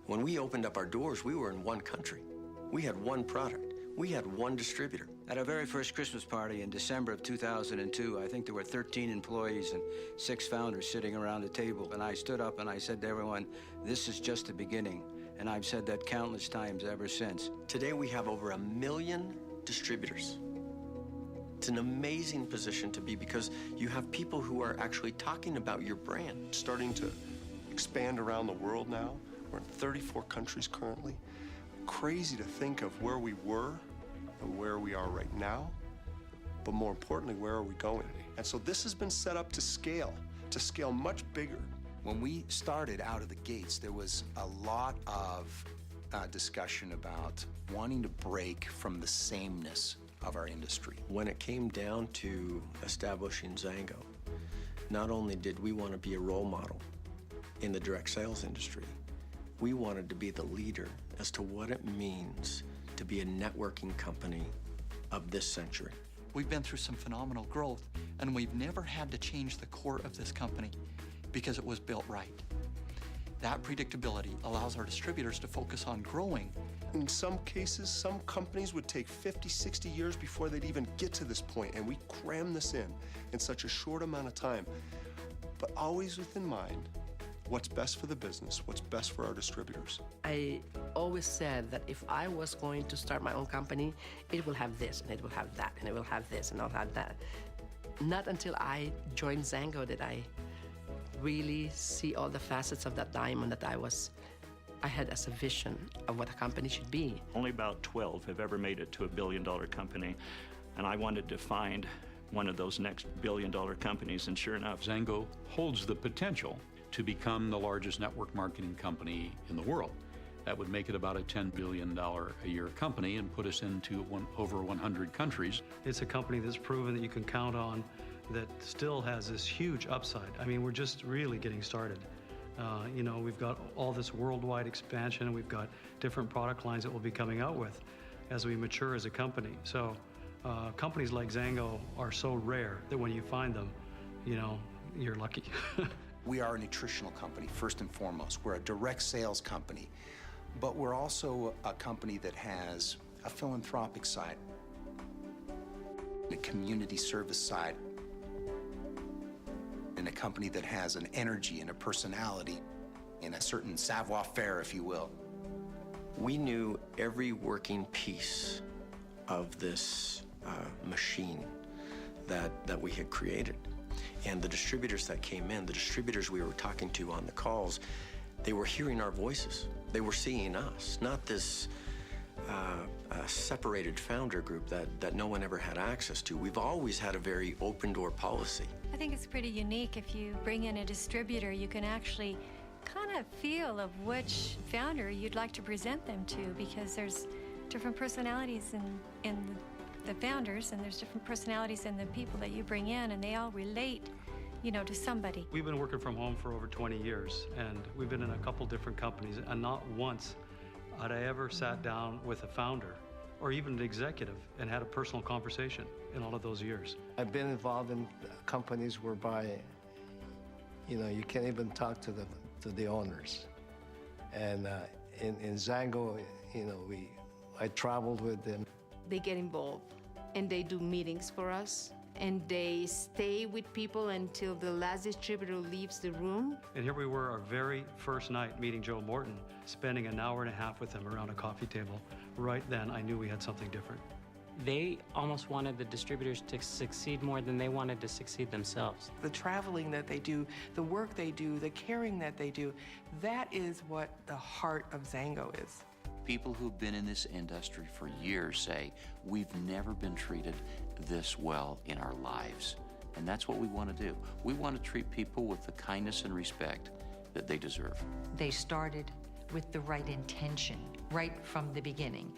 When we opened up our doors, we were in one country. We had one product. We had one distributor. At our very first Christmas party in December of 2002, I think there were 13 employees and 6 founders sitting around a table. And I stood up and I said to everyone, this is just the beginning. And I've said that countless times ever since. Today, we have over 1 million distributors. It's an amazing position to be because you have people who are actually talking about your brand. Starting to expand around the world now. We're in 34 countries currently. Crazy to think of where we were and where we are right now, but more importantly, where are we going? And so this has been set up to scale much bigger. When we started out of the gates, there was a lot of discussion about wanting to break from the sameness of our industry. When it came down to establishing Xango, not only did we want to be a role model in the direct sales industry, we wanted to be the leader as to what it means to be a networking company of this century. We've been through some phenomenal growth, and we've never had to change the core of this company because it was built right. That predictability allows our distributors to focus on growing. In some cases, some companies would take 50, 60 years before they'd even get to this point, and we cram this in such a short amount of time, but always with in mind what's best for the business, what's best for our distributors. I always said that if I was going to start my own company, it will have this, and it will have that, and it will have this, and I'll have that. Not until I joined Xango did I really see all the facets of that diamond that I had as a vision of what a company should be. Only about 12 have ever made it to a billion-dollar company, and I wanted to find one of those next billion-dollar companies, and sure enough, Xango holds the potential to become the largest network marketing company in the world. That would make it about a $10 billion a year company and put us into over 100 countries. It's a company that's proven that you can count on, that still has this huge upside. I mean, we're just really getting started. You know, we've got all this worldwide expansion, and we've got different product lines that we'll be coming out with as we mature as a company. So companies like Xango are so rare that when you find them, you know, you're lucky. We are a nutritional company, first and foremost. We're a direct sales company, but we're also a company that has a philanthropic side, a community service side, and a company that has an energy and a personality and a certain savoir-faire, if you will. We knew every working piece of this machine that we had created. And the distributors that came in, the distributors we were talking to on the calls, they were hearing our voices. They were seeing us, not this separated founder group that no one ever had access to. We've always had a very open door policy. I think it's pretty unique. If you bring in a distributor, you can actually kind of feel of which founder you'd like to present them to, because there's different personalities in the founders, and there's different personalities in the people that you bring in, and they all relate, you know, to somebody. We've been working from home for over 20 years, and we've been in a couple different companies, and not once had I ever sat down with a founder or even an executive and had a personal conversation in all of those years. I've been involved in companies whereby, you know, you can't even talk to the owners. And in Xango, you know, I traveled with them. They get involved, and they do meetings for us, and they stay with people until the last distributor leaves the room. And here we were, our very first night meeting Joe Morton, spending an hour and a half with him around a coffee table. Right then, I knew we had something different. They almost wanted the distributors to succeed more than they wanted to succeed themselves. The traveling that they do, the work they do, the caring that they do, that is what the heart of Xango is. People who've been in this industry for years say, we've never been treated this well in our lives. And that's what we want to do. We want to treat people with the kindness and respect that they deserve. They started with the right intention right from the beginning.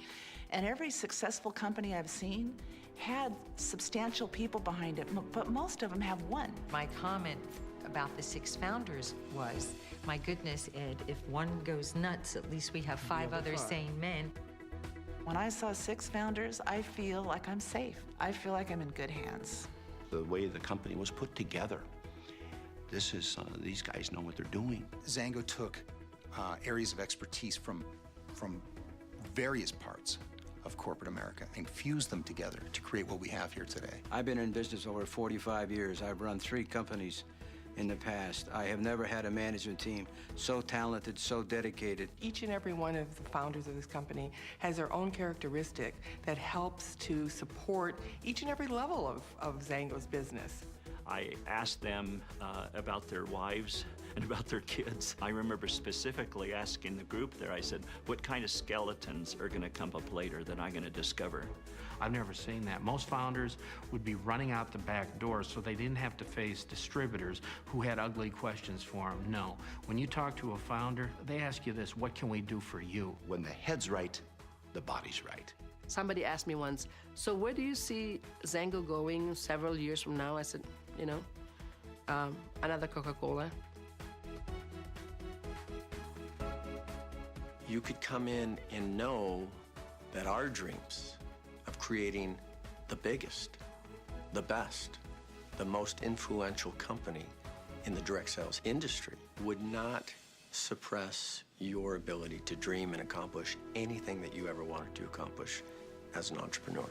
And every successful company I've seen had substantial people behind it, but most of them have one. My comment about the 6 founders was, my goodness, Ed, if one goes nuts, at least we have 5 other sane men. When I saw 6 founders, I feel like I'm safe. I feel like I'm in good hands. The way the company was put together This is, these guys know what they're doing. Xango took areas of expertise from various parts of corporate America and fused them together to create what we have here today. I've been in business over 45 years. I've run 3 companies in the past. I have never had a management team so talented, so dedicated. Each and every one of the founders of this company has their own characteristic that helps to support each and every level of Xango's business. I asked them about their wives and about their kids. I remember specifically asking the group there, I said, what kind of skeletons are going to come up later that I'm going to discover? I've never seen that. Most founders would be running out the back door so they didn't have to face distributors who had ugly questions for them. No. When you talk to a founder, they ask you this, what can we do for you? When the head's right, the body's right. Somebody asked me once, so where do you see Xango going several years from now? I said, you know, another Coca-Cola. You could come in and know that our dreams of creating the biggest, the best, the most influential company in the direct sales industry would not suppress your ability to dream and accomplish anything that you ever wanted to accomplish as an entrepreneur.